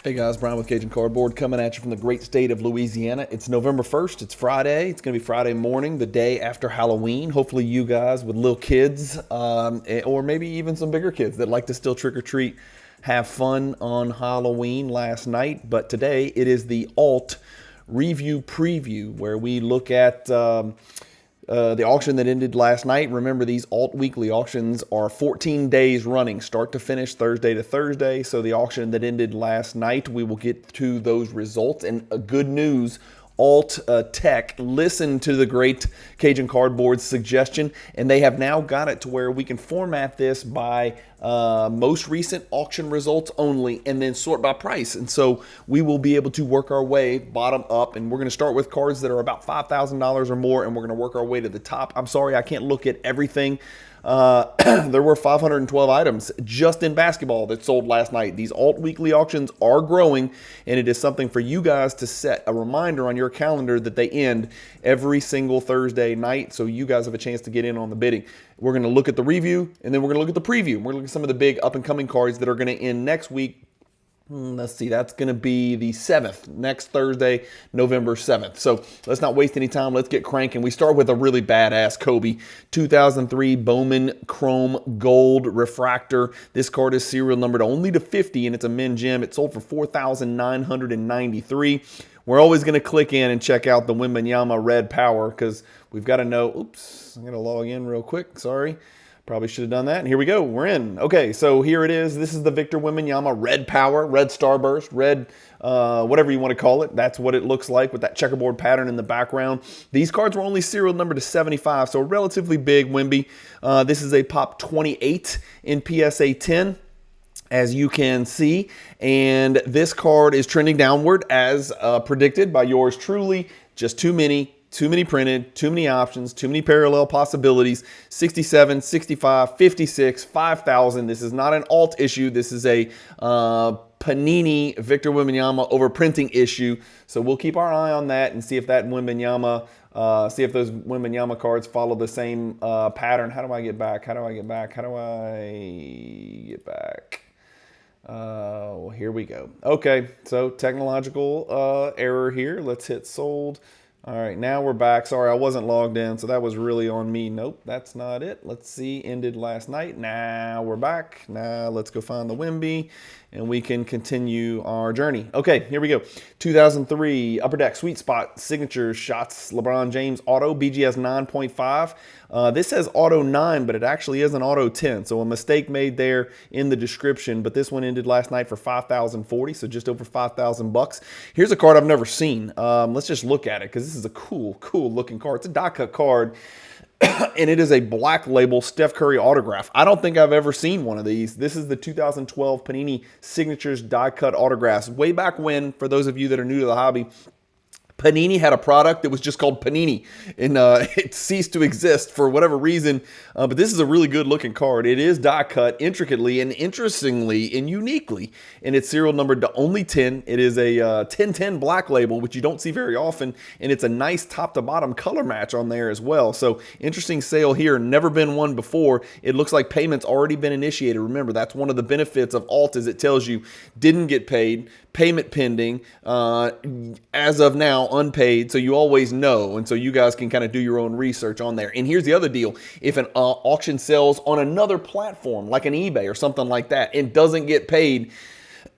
Hey guys, Bryan with Cajun Cardboard coming at you from the great state of Louisiana. It's November 1st. It's Friday. It's going to be Friday morning, the day after Halloween. Hopefully you guys with little kids or maybe even some bigger kids that like to still trick-or-treat have fun on Halloween last night. But today it is the Alt Review Preview where we look at the auction that ended last night. Remember, these Alt Weekly auctions are 14 days running, start to finish, Thursday to Thursday. So the auction that ended last night, we will get to those results. And good news, Alt Tech listened to the great Cajun Cardboard's suggestion, and they have now got it to where we can format this by most recent auction results only and then sort by price. And so we will be able to work our way bottom up, and we're going to start with cards that are about $5,000 or more, and we're going to work our way to the top. I'm sorry, I can't look at everything. There were 512 items just in basketball that sold last night. These Alt Weekly auctions are growing, and it is something for you guys to set a reminder on your calendar that they end every single Thursday night, so you guys have a chance to get in on the bidding. We're going to look at the review, and then we're going to look at the preview. We're going to look at some of the big up-and-coming cards that are going to end next week. Let's see, that's going to be the 7th, next Thursday, November 7th. So let's not waste any time. Let's get cranking. We start with a really badass Kobe 2003 Bowman Chrome Gold Refractor. This card is serial numbered only to 50, and it's a min gem. It sold for $4,993. We're always going to click in and check out the Wembanyama Red Power because we've got to know. Oops, I'm going to log in real quick. Sorry. Probably should have done that. And here we go. We're in. Okay, so here it is. This is the Victor Wembanyama Red Power, Red Starburst, Red whatever you want to call it. That's what it looks like with that checkerboard pattern in the background. These cards were only serial numbered to 75, so relatively big Wemby. This is a Pop 28 in PSA 10. As you can see, and this card is trending downward as predicted by yours truly. Just too many printed, too many options, too many parallel possibilities. 67, 65, 56, 5,000. This is not an alt issue. This is a Panini Victor Wembanyama overprinting issue. So we'll keep our eye on that and see if that Wembanyama, see if those Wembanyama cards follow the same pattern. How do I get back? How do I get back? How do I get back? Well, here we go. Okay, so technological error here. Let's hit sold. All right, now we're back. Sorry, I wasn't logged in, so that was really on me. Nope, that's not it. Let's see, ended last night. Now we're back. Now let's go find the Wemby, and we can continue our journey. Okay, here we go. 2003 Upper Deck Sweet Spot Signature Shots LeBron James Auto BGS 9.5. This says Auto 9, but it actually is an Auto 10, so a mistake made there in the description. But this one ended last night for $5,040, so just over $5,000. Here's a card I've never seen. Let's just look at it because this is a cool looking card. It's a die cut card. And it is a black label Steph Curry autograph. I don't think I've ever seen one of these. This is the 2012 Panini Signatures die cut autographs. Way back when, for those of you that are new to the hobby, Panini had a product that was just called Panini, and it ceased to exist for whatever reason. But this is a really good looking card. It is die cut intricately and interestingly and uniquely, and it's serial numbered to only 10. It is a 1010 black label, which you don't see very often, and it's a nice top to bottom color match on there as well. So interesting sale here. Never been one before. It looks like payment's already been initiated. Remember, that's one of the benefits of Alt is it tells you didn't get paid, payment pending, as of now unpaid, so you always know, and so you guys can kind of do your own research on there. And here's the other deal. If an auction sells on another platform like an eBay or something like that and doesn't get paid,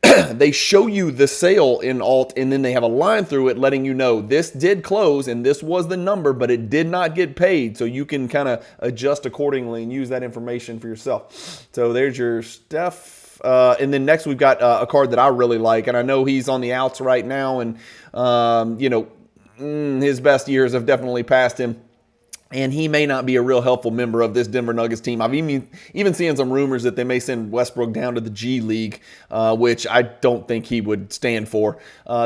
they show you the sale in Alt, and then they have a line through it letting you know this did close and this was the number, but it did not get paid, so you can kind of adjust accordingly and use that information for yourself. So there's your Steph. And then next we've got a card that I really like, and I know he's on the outs right now, and you know, his best years have definitely passed him. And he may not be a real helpful member of this Denver Nuggets team. I've even seen some rumors that they may send Westbrook down to the G League, which I don't think he would stand for.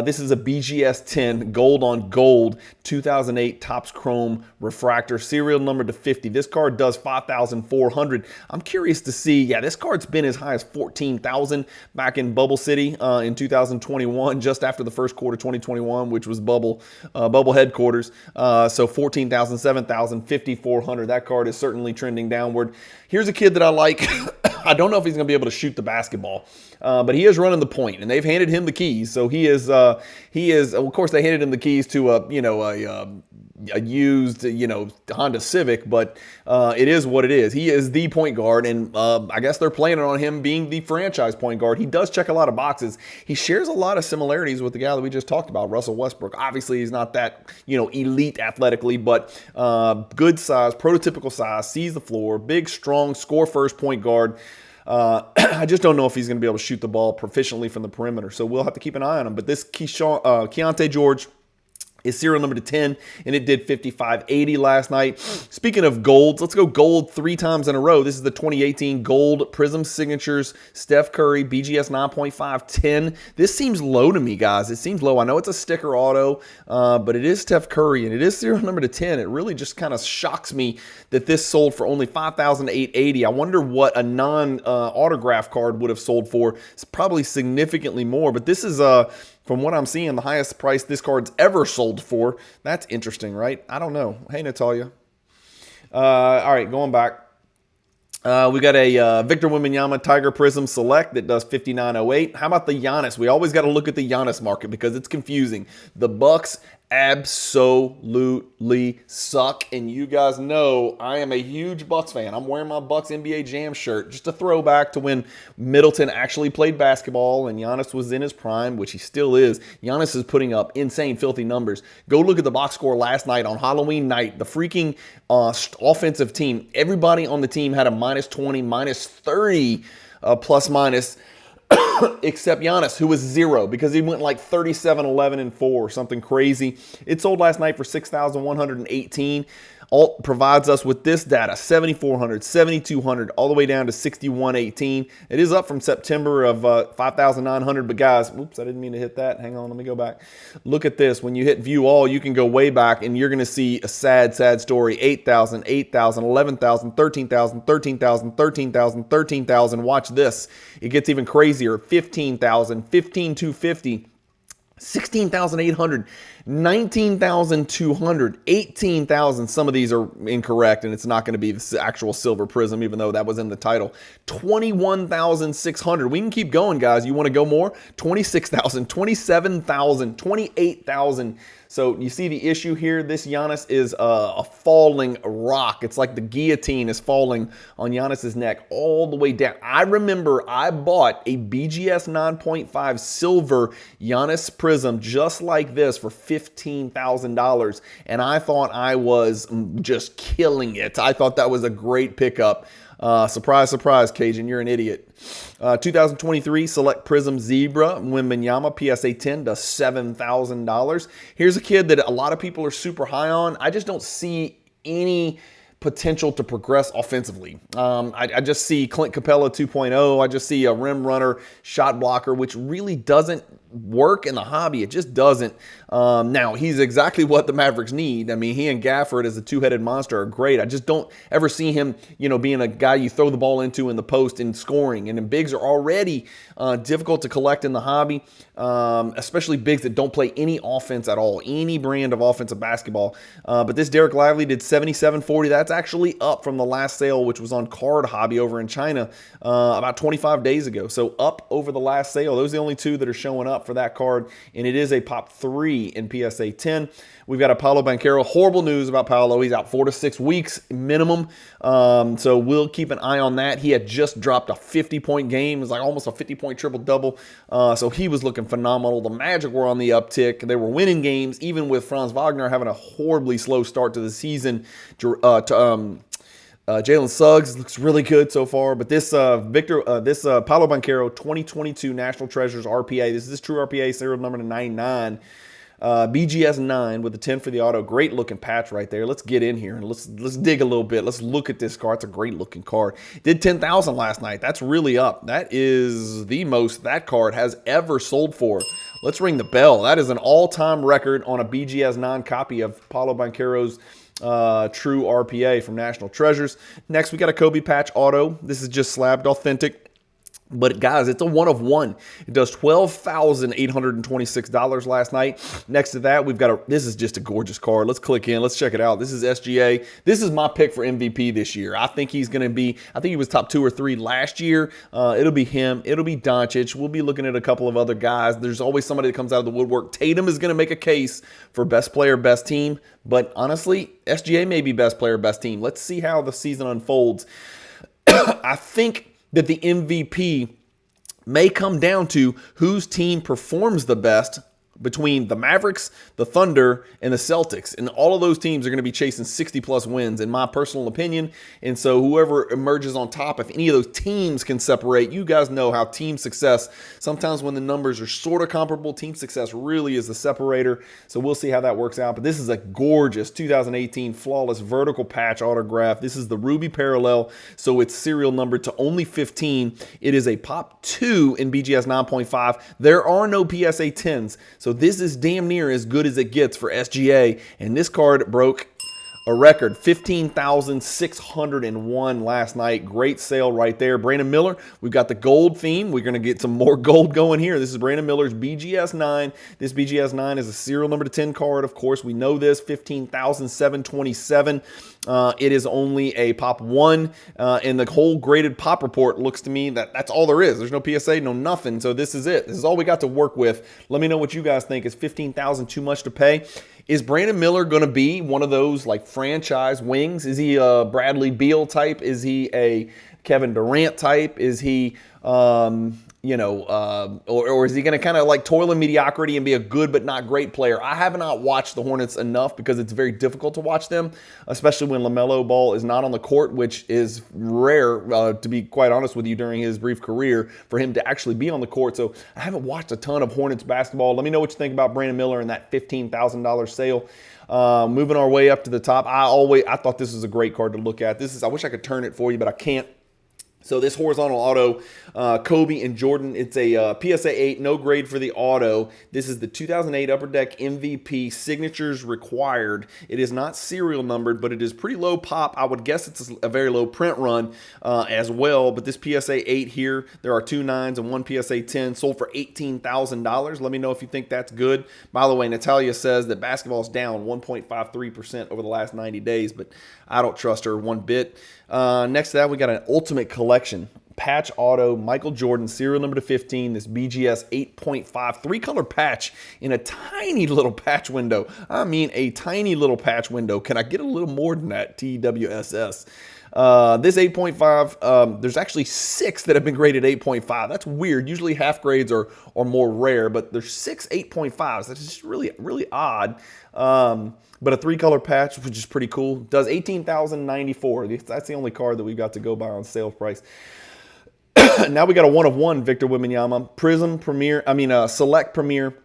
This is a BGS 10 gold on gold 2008 Topps Chrome Refractor, serial number to 50. This card does $5,400. I'm curious to see. Yeah, this card's been as high as $14,000 back in Bubble City in 2021, just after the first quarter 2021, which was Bubble headquarters. So $14,000, $7,000. 5,000, 5,400. That card is certainly trending downward. Here's a kid that I like. I don't know if he's going to be able to shoot the basketball, but he is running the point, and they've handed him the keys. So he is. Of course, they handed him the keys to a used, Honda Civic, but it is what it is. He is the point guard, and I guess they're planning on him being the franchise point guard. He does check a lot of boxes. He shares a lot of similarities with the guy that we just talked about, Russell Westbrook. Obviously, he's not that, elite athletically, but good size, prototypical size, sees the floor, big, strong, score-first point guard. I just don't know if he's going to be able to shoot the ball proficiently from the perimeter, so we'll have to keep an eye on him. But this Keontae George is serial number to 10, and it did 55.80 last night. Speaking of golds, let's go gold 3 times in a row. This is the 2018 Gold Prism Signatures Steph Curry BGS 9.5 10. This seems low to me, guys. It seems low. I know it's a sticker auto, but it is Steph Curry, and it is serial number to 10. It really just kind of shocks me that this sold for only $5,880. I wonder what a non-autograph card would have sold for. It's probably significantly more, but this is from what I'm seeing, the highest price this card's ever sold for. That's interesting, right? I don't know. Hey, Natalia. All right, going back. We got a Victor Wembanyama Tiger Prism Select that does 59.08. How about the Giannis? We always got to look at the Giannis market because it's confusing. The Bucks absolutely suck, and you guys know I am a huge Bucks fan. I'm wearing my Bucks NBA Jam shirt, just a throwback to when Middleton actually played basketball and Giannis was in his prime, which he still is. Giannis is putting up insane, filthy numbers. Go look at the box score last night on Halloween night. The freaking offensive team, everybody on the team had a -20, -30, plus-minus, except Giannis, who was 0 because he went like 37, 11, and 4 or something crazy. It sold last night for $6,118. Alt provides us with this data, 7,400, 7,200, all the way down to 6,118. It is up from September of 5,900, but guys, oops, I didn't mean to hit that. Hang on, let me go back. Look at this. When you hit view all, you can go way back, and you're going to see a sad, sad story. 8,000, 8,000, 11,000, 13,000, 13,000, 13,000, 13,000. Watch this. It gets even crazier. 15,000, 15,250. 16,800, 19,200, 18,000. Some of these are incorrect, and it's not going to be the actual silver prism, even though that was in the title. 21,600. We can keep going, guys. You want to go more? 26,000, 27,000, 28,000. So you see the issue here. This Giannis is a falling rock. It's like the guillotine is falling on Giannis's neck all the way down. I remember I bought a BGS 9.5 silver Giannis prism just like this for $15,000, and I thought I was just killing it. I thought that was a great pickup. Surprise, surprise, Cajun, you're an idiot. 2023 Select Prism Zebra Wembanyama PSA 10 does $7,000. Here's a kid that a lot of people are super high on. I just don't see any potential to progress offensively. I just see Clint Capella 2.0. I just see a rim runner, shot blocker, which really doesn't work in the hobby. It just doesn't. Now, he's exactly what the Mavericks need. I mean, he and Gafford as a two-headed monster are great. I just don't ever see him, being a guy you throw the ball into in the post and scoring. And then bigs are already difficult to collect in the hobby, especially bigs that don't play any offense at all, any brand of offensive basketball. But this Derek Lively did $77.40. That's actually up from the last sale, which was on Card Hobby over in China about 25 days ago. So up over the last sale. Those are the only two that are showing up for that card, and it is a pop 3 in PSA 10. We've got a Paolo Banchero. Horrible news about Paolo. He's out 4 to 6 weeks minimum, so we'll keep an eye on that. He had just dropped a 50-point game. It was like almost a 50-point triple-double, so he was looking phenomenal. The Magic were on the uptick. They were winning games, even with Franz Wagner having a horribly slow start to the season. Jalen Suggs looks really good so far, but this Paolo Banchero 2022 National Treasures RPA. This is true RPA, serial number to 99. BGS 9 with the 10 for the auto. Great looking patch right there. Let's get in here and let's dig a little bit. Let's look at this card. It's a great looking card. Did 10,000 last night. That's really up. That is the most that card has ever sold for. Let's ring the bell. That is an all-time record on a BGS 9 copy of Paolo Banchero's true RPA from National Treasures. Next, we got a Kobe patch auto. This is just slabbed authentic. But guys, it's a 1 of 1. It does $12,826 last night. Next to that, we've got this is just a gorgeous card. Let's click in. Let's check it out. This is SGA. This is my pick for MVP this year. I think he's going to be, I think he was top 2 or 3 last year. It'll be him. It'll be Doncic. We'll be looking at a couple of other guys. There's always somebody that comes out of the woodwork. Tatum is going to make a case for best player, best team. But honestly, SGA may be best player, best team. Let's see how the season unfolds. I think that the MVP may come down to whose team performs the best between the Mavericks, the Thunder, and the Celtics. And all of those teams are going to be chasing 60-plus wins, in my personal opinion. And so whoever emerges on top, if any of those teams can separate, you guys know how team success, sometimes when the numbers are sort of comparable, team success really is the separator. So we'll see how that works out. But this is a gorgeous 2018 flawless vertical patch autograph. This is the Ruby Parallel, so it's serial numbered to only 15. It is a Pop 2 in BGS 9.5. There are no PSA 10s, so this is damn near as good as it gets for SGA, and this card broke a record, 15,601 last night. Great sale right there. Brandon Miller, we've got the gold theme. We're going to get some more gold going here. This is Brandon Miller's BGS 9. This BGS 9 is a serial number to 10 card. Of course, we know this, 15,727. It is only a Pop 1, and the whole graded Pop report looks to me that's all there is. There's no PSA, no nothing, so this is it. This is all we got to work with. Let me know what you guys think. Is 15,000 too much to pay? Is Brandon Miller going to be one of those like franchise wings? Is he a Bradley Beal type? Is he a Kevin Durant type? Is he, or is he going to kind of like toil in mediocrity and be a good but not great player? I have not watched the Hornets enough because it's very difficult to watch them, especially when LaMelo Ball is not on the court, which is rare, to be quite honest with you, during his brief career for him to actually be on the court. So I haven't watched a ton of Hornets basketball. Let me know what you think about Brandon Miller and that $15,000 sale. Moving our way up to the top, I thought this was a great card to look at. I wish I could turn it for you, but I can't. So this horizontal auto, Kobe and Jordan, it's a PSA 8, no grade for the auto. This is the 2008 Upper Deck MVP, signatures required. It is not serial numbered, but it is pretty low pop. I would guess it's a very low print run as well. But this PSA 8 here, there are 2 9s and 1 PSA 10, sold for $18,000. Let me know if you think that's good. By the way, Natalia says that basketball is down 1.53% over the last 90 days, but I don't trust her one bit. Next to that, we got an Ultimate Collection. Patch auto, Michael Jordan, serial number to 15, this BGS 8.5, 3-color patch in a tiny little patch window. I mean, a tiny little patch window. Can I get a little more than that? TWSS. This 8.5, there's actually 6 that have been graded 8.5. That's weird. Usually half grades are more rare, but there's 6 8.5s. That's just really, really odd. But a 3-color patch, which is pretty cool. Does $18,094. That's the only card that we've got to go by on sale price. Now we got a 1 of 1 Victor Wembanyama. Select Premier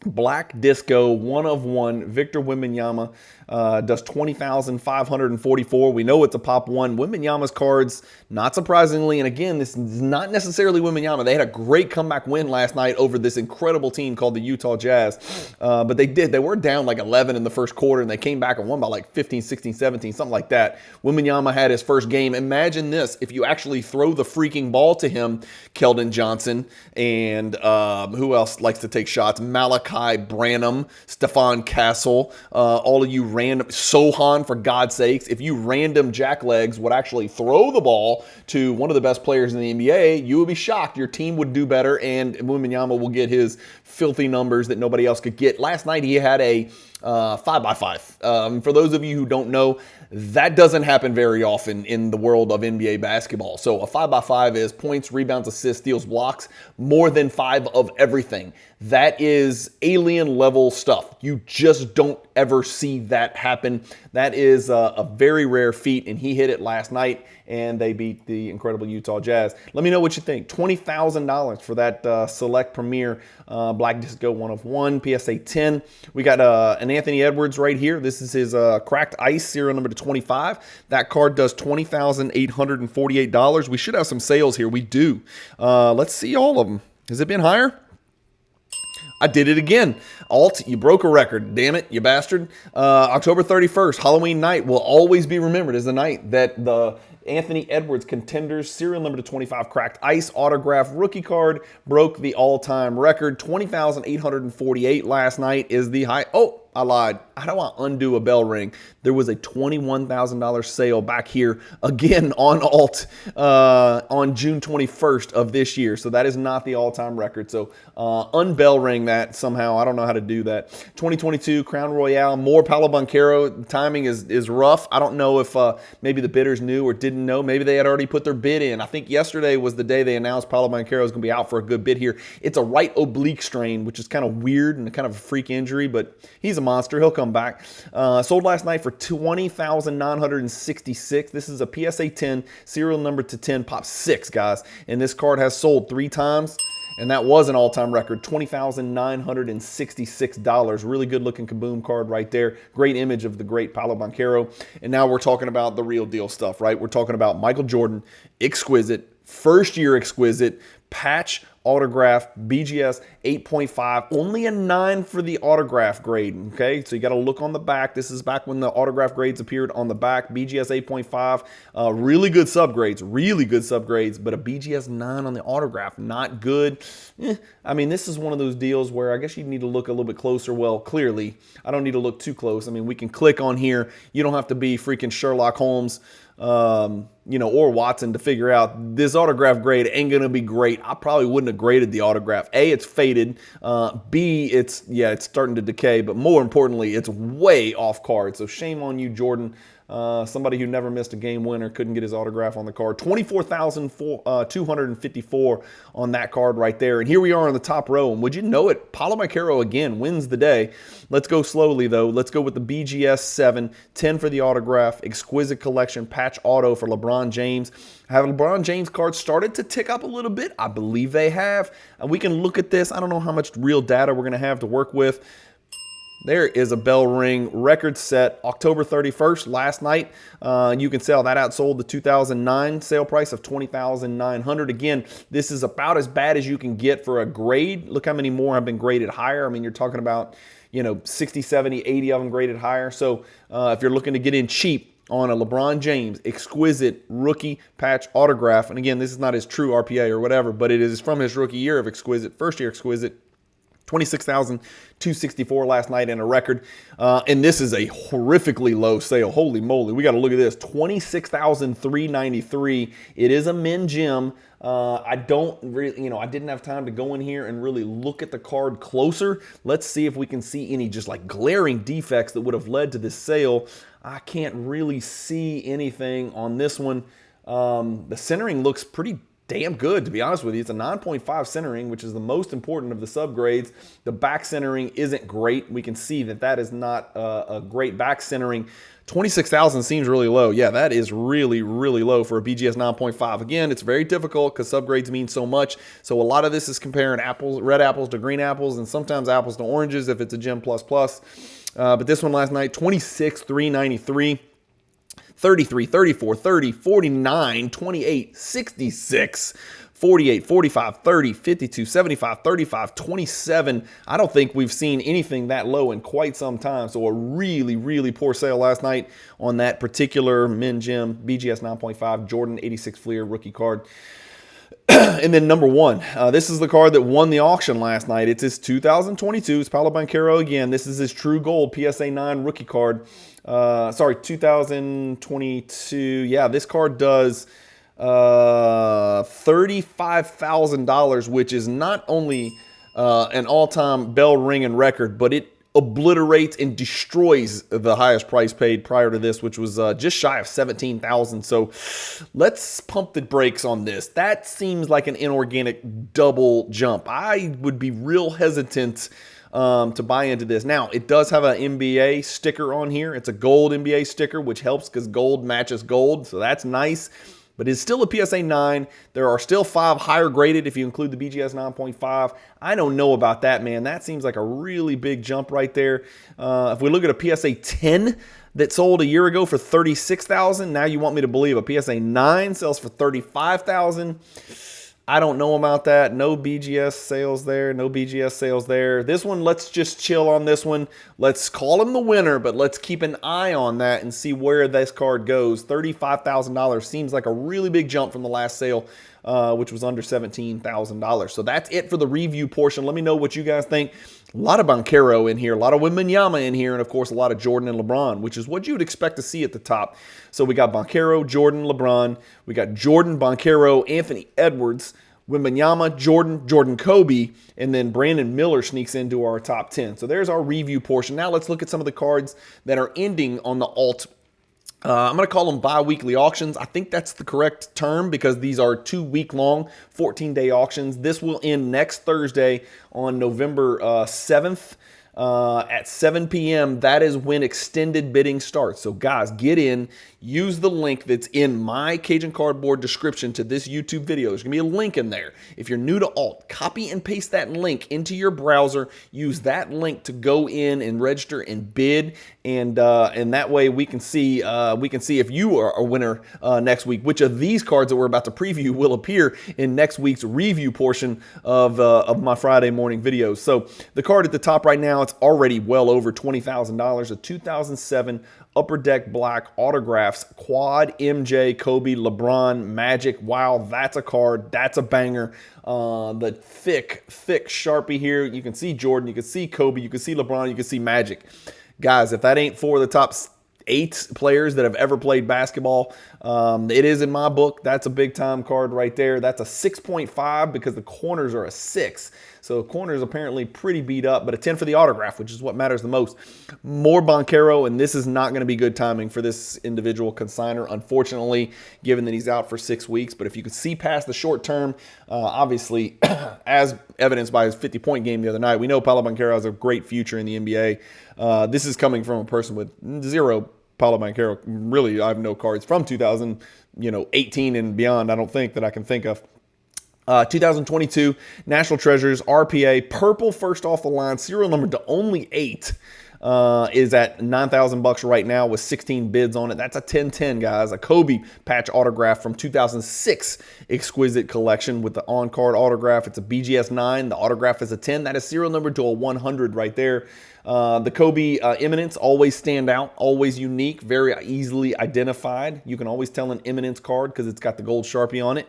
Black Disco 1 of 1 Victor Wembanyama. Does $20,544. We know it's a Pop 1. Wembanyama's cards, not surprisingly, and again, this is not necessarily Wembanyama. They had a great comeback win last night over this incredible team called the Utah Jazz. But they were down like 11 in the first quarter, and they came back and won by like 15, 16, 17, something like that. Wembanyama had his first game. Imagine this, if you actually throw the freaking ball to him, Keldon Johnson, and who else likes to take shots? Malachi Branham, Stephon Castle, all of you random Sohan, for God's sakes, if you random jacklegs would actually throw the ball to one of the best players in the NBA, you would be shocked. Your team would do better, and Wembanyama will get his filthy numbers that nobody else could get. Last night he had a 5x5. For those of you who don't know, that doesn't happen very often in the world of NBA basketball. So a 5x5 is points, rebounds, assists, steals, blocks, more than 5 of everything. That is alien level stuff. You just don't ever see that happen. That is a very rare feat, and he hit it last night, and they beat the incredible Utah Jazz. Let me know what you think. $20,000 for that Select Premier Black Disco 1 of 1 PSA 10. We got an Anthony Edwards right here. This is his Cracked Ice serial number to 25. That card does $20,848. We should have some sales here. We do. Let's see all of them. Has it been higher? I did it again. Alt, you broke a record. Damn it, you bastard. October 31st, Halloween night, will always be remembered as the night that the Anthony Edwards Contenders serial number to 25 cracked ice autograph rookie card broke the all-time record. 20,848 last night is the high. Oh, I lied. How do I undo a bell ring? There was a $21,000 sale back here again on alt on June 21st of this year. So that is not the all-time record. So unbell ring that somehow. I don't know how to do that. 2022 Crown Royale, more Paolo Banchero. The timing is rough. I don't know if maybe the bidders knew or didn't know. Maybe they had already put their bid in. I think yesterday was the day they announced Paolo Banchero is going to be out for a good bit here. It's a right oblique strain, which is kind of weird and kind of a freak injury, but he's a monster. He'll come back. Sold last night for $20,966. This is a PSA 10, serial number to 10, pop 6, guys. And this card has sold 3 times. And that was an all-time record, $20,966. Really good-looking Kaboom card right there. Great image of the great Paolo Banchero. And now we're talking about the real deal stuff, right? We're talking about Michael Jordan, exquisite, first-year exquisite, patch autograph, BGS 8.5, only a 9 for the autograph grade, okay? So you got to look on the back. This is back when the autograph grades appeared on the back. BGS 8.5, really good subgrades, but a BGS 9 on the autograph, not good. I mean, this is one of those deals where I guess you need to look a little bit closer. Well, clearly, I don't need to look too close. I mean, we can click on here. You don't have to be freaking Sherlock Holmes, or Watson to figure out this autograph grade ain't going to be great. I probably wouldn't have graded the autograph. A, it's faded. B, it's starting to decay. But more importantly, it's way off card. So shame on you, Jordan. Somebody who never missed a game winner, couldn't get his autograph on the card. 24,254 on that card right there. And here we are on the top row. And would you know it, Paolo Banchero again wins the day. Let's go slowly, though. Let's go with the BGS 7, 10 for the autograph, exquisite collection, patch auto for LeBron James. Have LeBron James cards started to tick up a little bit? I believe they have. We can look at this. I don't know how much real data we're going to have to work with. There is a bell ring, record set, October 31st, last night. You can sell that outsold the 2009 sale price of $20,900. Again, this is about as bad as you can get for a grade. Look how many more have been graded higher. I mean, you're talking about, 60, 70, 80 of them graded higher. So if you're looking to get in cheap on a LeBron James exquisite rookie patch autograph, and again, this is not his true RPA or whatever, but it is from his rookie year of exquisite, first year exquisite, 26,264 last night in a record. And this is a horrifically low sale. Holy moly. We got to look at this. 26,393. It is a men gym. I don't really, I didn't have time to go in here and really look at the card closer. Let's see if we can see any just like glaring defects that would have led to this sale. I can't really see anything on this one. The centering looks pretty damn good, to be honest with you. It's a 9.5 centering, which is the most important of the subgrades. The back centering isn't great. We can see that that is not a great back centering. 26,000 seems really low. Yeah, that is really, really low for a BGS 9.5. Again, it's very difficult because subgrades mean so much. So a lot of this is comparing red apples to green apples and sometimes apples to oranges if it's a Gem++. But this one last night, 26,393. 33, 34, 30, 49, 28, 66, 48, 45, 30, 52, 75, 35, 27. I don't think we've seen anything that low in quite some time. So a really, really poor sale last night on that particular Men Gym BGS 9.5 Jordan 86 Fleer rookie card. And then number 1, this is the card that won the auction last night. It's his 2022. It's Paolo Banchero again. This is his True Gold PSA 9 rookie card. 2022. Yeah, this card does $35,000, which is not only an all-time bell ringing record, but it obliterates and destroys the highest price paid prior to this, which was just shy of $17,000. So let's pump the brakes on this. That seems like an inorganic double jump. I would be real hesitant to buy into this. Now, it does have an NBA sticker on here. It's a gold NBA sticker, which helps because gold matches gold, so that's nice. But it's still a PSA 9. There are still 5 higher graded if you include the BGS 9.5. I don't know about that, man. That seems like a really big jump right there. If we look at a PSA 10 that sold a year ago for $36,000, now you want me to believe a PSA 9 sells for $35,000. I don't know about that. No BGS sales there. No BGS sales there. This one, let's just chill on this one. Let's call him the winner, but let's keep an eye on that and see where this card goes. $35,000 seems like a really big jump from the last sale, which was under $17,000. So that's it for the review portion. Let me know what you guys think. A lot of Banchero in here, a lot of Wembanyama in here, and of course a lot of Jordan and LeBron, which is what you would expect to see at the top. So we got Banchero, Jordan, LeBron. We got Jordan, Banchero, Anthony Edwards, Wembanyama, Jordan Kobe, and then Brandon Miller sneaks into our top 10. So there's our review portion. Now let's look at some of the cards that are ending on the alt. I'm going to call them bi-weekly auctions. I think that's the correct term because these are 2-week-long, 14-day auctions. This will end next Thursday on November 7th. At 7 p.m., that is when extended bidding starts. So guys, get in, use the link that's in my Cajun Cardboard description to this YouTube video. There's going to be a link in there. If you're new to alt, copy and paste that link into your browser. Use that link to go in and register and bid, and that way we can see if you are a winner next week. Which of these cards that we're about to preview will appear in next week's review portion of my Friday morning videos. So the card at the top right now, it's already well over $20,000. A 2007 Upper Deck Black Autographs Quad MJ, Kobe, LeBron, Magic. Wow, that's a card. That's a banger. The thick Sharpie here. You can see Jordan. You can see Kobe. You can see LeBron. You can see Magic. Guys, if that ain't 4 of the top 8 players that have ever played basketball, it is in my book. That's a big time card right there. That's a 6.5 because the corners are a 6. So corners apparently pretty beat up, but a 10 for the autograph, which is what matters the most. More Banchero, and this is not going to be good timing for this individual consigner, unfortunately, given that he's out for 6 weeks. But if you could see past the short term, obviously, as evidenced by his 50-point game the other night, we know Paolo Banchero has a great future in the NBA. This is coming from a person with 0 Paolo Banchero. Really, I have no cards from 2018 and beyond, I don't think, that I can think of. 2022 National Treasures RPA purple first off the line, serial number to only 8, is at $9,000 right now with 16 bids on it. That's a 10-10, guys. A Kobe patch autograph from 2006 Exquisite Collection with the on-card autograph. It's a BGS 9. The autograph is a 10. That is serial number to a 100 right there. The Kobe Eminence always stand out, always unique, very easily identified. You can always tell an Eminence card because it's got the gold Sharpie on it.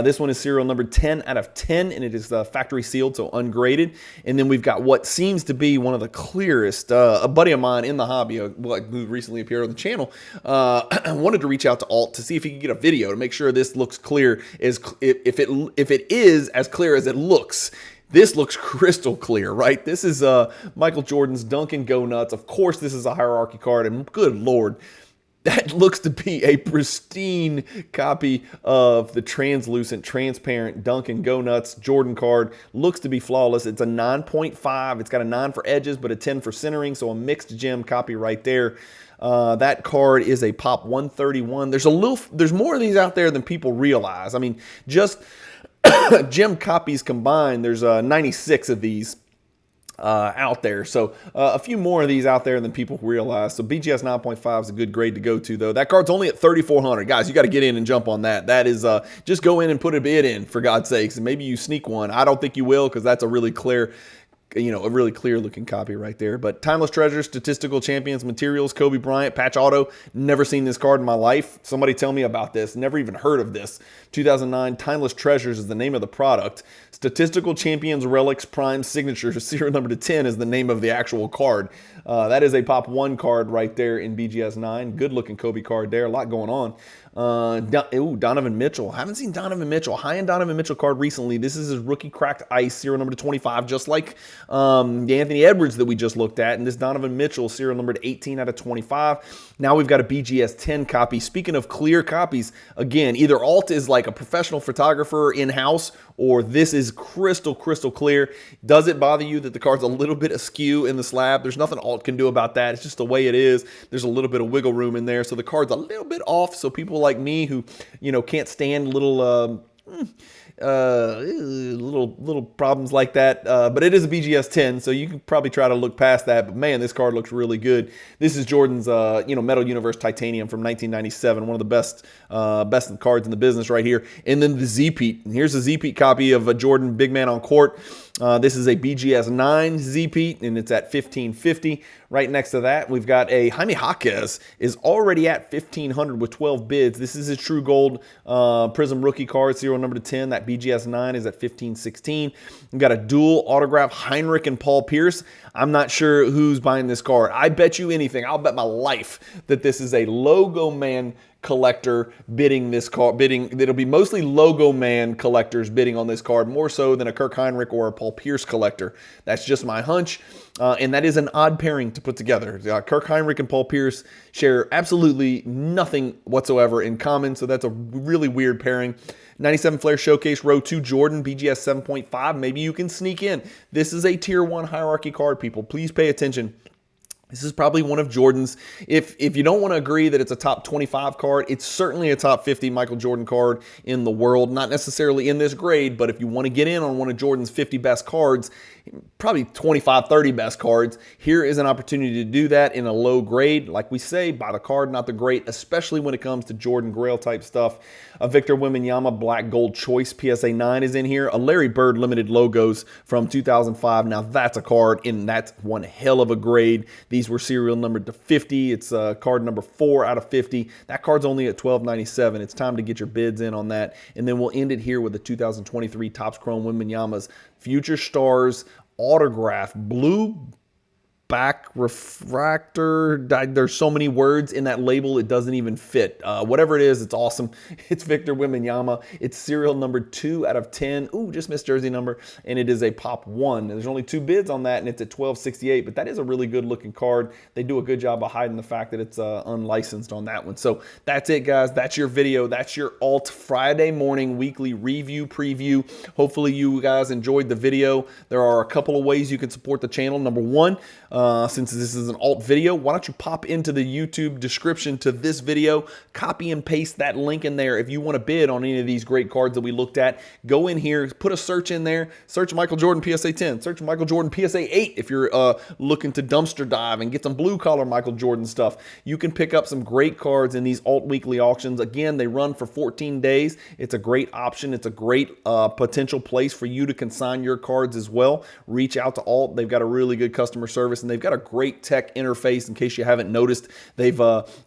This one is serial number 10 out of 10, and it is factory sealed, so ungraded. And then we've got what seems to be one of the clearest. A buddy of mine in the hobby, who recently appeared on the channel, wanted to reach out to Alt to see if he could get a video to make sure this looks clear. If it is as clear as it looks. This looks crystal clear, right? This is Michael Jordan's Dunk and Go Nuts. Of course, this is a hierarchy card, and good Lord, that looks to be a pristine copy of the translucent, transparent Dunk and Go Nuts Jordan card. Looks to be flawless. It's a 9.5. It's got a 9 for edges, but a 10 for centering, so a mixed gem copy right there. That card is a pop 131. There's more of these out there than people realize. I mean, just gem copies combined, there's 96 of these out there. So a few more of these out there than people realize. So BGS 9.5 is a good grade to go to, though. That card's only at $3,400. Guys, you got to get in and jump on that. That is just go in and put a bid in, for God's sakes, and maybe you sneak one. I don't think you will, because that's a really clear, a really clear looking copy right there. But Timeless Treasures, Statistical Champions Materials, Kobe Bryant, Patch Auto. Never seen this card in my life. Somebody tell me about this. Never even heard of this. 2009 Timeless Treasures is the name of the product. Statistical Champions Relics Prime Signature serial number to 10 is the name of the actual card. That is a pop 1 card right there in BGS 9. Good looking Kobe card there. A lot going on. Donovan Mitchell. Haven't seen Donovan Mitchell. High-end Donovan Mitchell card recently. This is his rookie cracked ice, serial number to 25, just like the Anthony Edwards that we just looked at. And this Donovan Mitchell, serial number to 18 out of 25. Now we've got a BGS 10 copy. Speaking of clear copies, again, either Alt is like a professional photographer in-house, or this is crystal clear. Does it bother you that the card's a little bit askew in the slab? There's nothing Alt can do about that. It's just the way it is. There's a little bit of wiggle room in there, so the card's a little bit off. So people like me who, can't stand little little problems like that, but it is a BGS 10, so you can probably try to look past that. But man, this card looks really good. This is Jordan's Metal Universe Titanium from 1997, one of the best cards in the business right here. And then the Z-Pete. Here's a Z-Pete copy of a Jordan Big Man on Court. This is a BGS 9 Z-Pete, and it's at $1,550. Right next to that, we've got a Jaime Jaquez, is already at $1,500 with 12 bids. This is a True Gold Prism rookie card, serial number 10. That BGS 9 is at $1,516. We've got a dual autograph Heinrich and Paul Pierce. I'm not sure who's buying this card. I bet you anything, I'll bet my life that this is a Logo Man collector bidding this card. It'll be mostly Logo Man collectors bidding on this card, more so than a Kirk Heinrich or a Paul Pierce collector. That's just my hunch, and that is an odd pairing to put together. Kirk Heinrich and Paul Pierce share absolutely nothing whatsoever in common, so that's a really weird pairing. 97 Flair Showcase Row 2 Jordan BGS 7.5. Maybe you can sneak in. This is a Tier 1 hierarchy card, people. Please pay attention. This is probably one of Jordan's, if you don't want to agree that it's a top 25 card, it's certainly a top 50 Michael Jordan card in the world. Not necessarily in this grade, but if you want to get in on one of Jordan's 50 best cards, probably 25, 30 best cards, here is an opportunity to do that in a low grade. Like we say, buy the card, not the grade, especially when it comes to Jordan Grail type stuff. A Victor Wembanyama Black Gold Choice PSA 9 is in here. A Larry Bird Limited Logos from 2005. Now that's a card, and that's one hell of a grade. These were serial numbered to 50. It's card number 4 out of 50. That card's only at $12.97. It's time to get your bids in on that. And then we'll end it here with the 2023 Topps Chrome Wembanyama's Future Stars autograph blue back refractor. There's so many words in that label, it doesn't even fit. Whatever it is, it's awesome. It's Victor Wembanyama. It's serial number 2 out of 10. Ooh, just missed jersey number. And it is a pop 1. There's only 2 bids on that, and it's at $12.68. But that is a really good looking card. They do a good job of hiding the fact that it's unlicensed on that one. So that's it, guys. That's your video. That's your Alt Friday morning weekly review preview. Hopefully you guys enjoyed the video. There are a couple of ways you can support the channel. Number one, since this is an alt video, why don't you pop into the YouTube description to this video, copy and paste that link in there. If you want to bid on any of these great cards that we looked at, go in here, put a search in there, search Michael Jordan PSA 10, search Michael Jordan PSA 8 if you're looking to dumpster dive and get some blue collar Michael Jordan stuff. You can pick up some great cards in these alt weekly auctions. Again, they run for 14 days. It's a great option. It's a great potential place for you to consign your cards as well. Reach out to Alt. They've got a really good customer service, and they've got a great tech interface. In case you haven't noticed, they've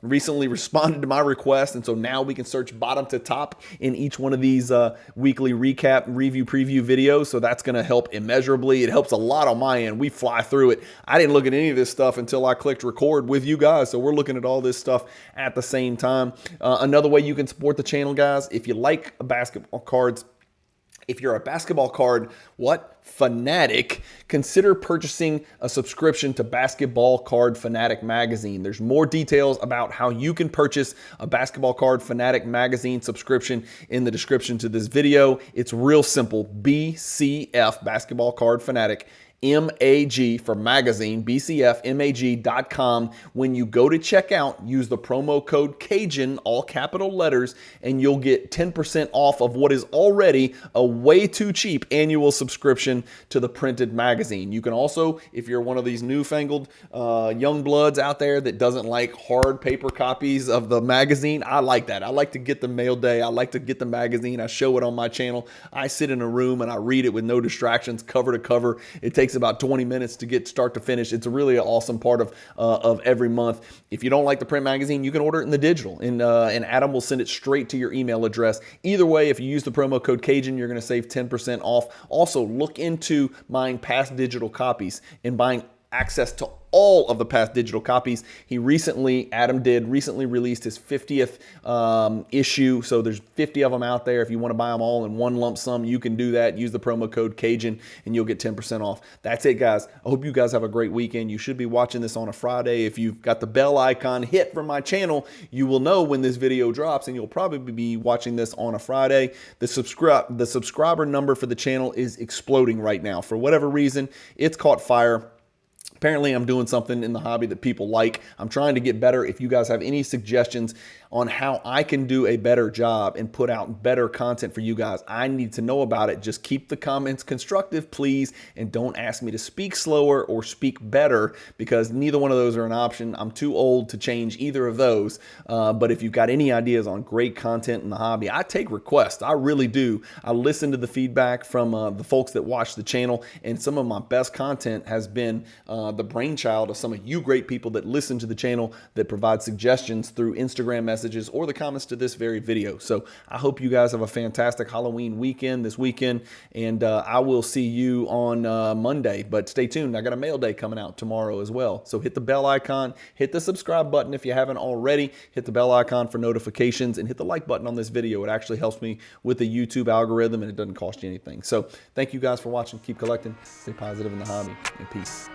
recently responded to my request, and so now we can search bottom to top in each one of these weekly recap, review, preview videos. So that's going to help immeasurably. It helps a lot on my end. We fly through it. I didn't look at any of this stuff until I clicked record with you guys, so we're looking at all this stuff at the same time. Another way you can support the channel, guys, if you like basketball cards, if you're a basketball card, fanatic, consider purchasing a subscription to Basketball Card Fanatic magazine. There's more details about how you can purchase a Basketball Card Fanatic magazine subscription in the description to this video. It's real simple. BCF, Basketball Card Fanatic, MAG for magazine, bcfmag.com. When you go to checkout, use the promo code Cajun, all capital letters, and you'll get 10% off of what is already a way too cheap annual subscription to the printed magazine. You can also, if you're one of these newfangled young bloods out there that doesn't like hard paper copies of the magazine, I like that. I like to get the mail day. I like to get the magazine. I show it on my channel. I sit in a room and I read it with no distractions, cover to cover. It takes about 20 minutes to get start to finish. It's a really awesome part of every month. If you don't like the print magazine, you can order it in the digital, and Adam will send it straight to your email address. Either way, if you use the promo code Cajun, you're going to save 10% off. Also, look into buying past digital copies and buying access to all of the past digital copies. Adam did recently released his 50th issue. So there's 50 of them out there. If you want to buy them all in one lump sum, you can do that. Use the promo code Cajun and you'll get 10% off. That's it, guys. I hope you guys have a great weekend. You should be watching this on a Friday. If you've got the bell icon hit from my channel, you will know when this video drops, and you'll probably be watching this on a Friday. The subscriber number for the channel is exploding right now. For whatever reason, it's caught fire. Apparently, I'm doing something in the hobby that people like. I'm trying to get better. If you guys have any suggestions on how I can do a better job and put out better content for you guys, I need to know about it. Just keep the comments constructive, please, and don't ask me to speak slower or speak better, because neither one of those are an option. I'm too old to change either of those. But if you've got any ideas on great content in the hobby, I take requests. I really do. I listen to the feedback from the folks that watch the channel, and some of my best content has been the brainchild of some of you great people that listen to the channel, that provide suggestions through Instagram messages or the comments to this very video. So I hope you guys have a fantastic Halloween weekend this weekend, and I will see you on Monday. But stay tuned. I got a mail day coming out tomorrow as well. So hit the bell icon, hit the subscribe button if you haven't already, hit the bell icon for notifications, and hit the like button on this video. It actually helps me with the YouTube algorithm, and it doesn't cost you anything. So thank you guys for watching. Keep collecting. Stay positive in the hobby, and peace.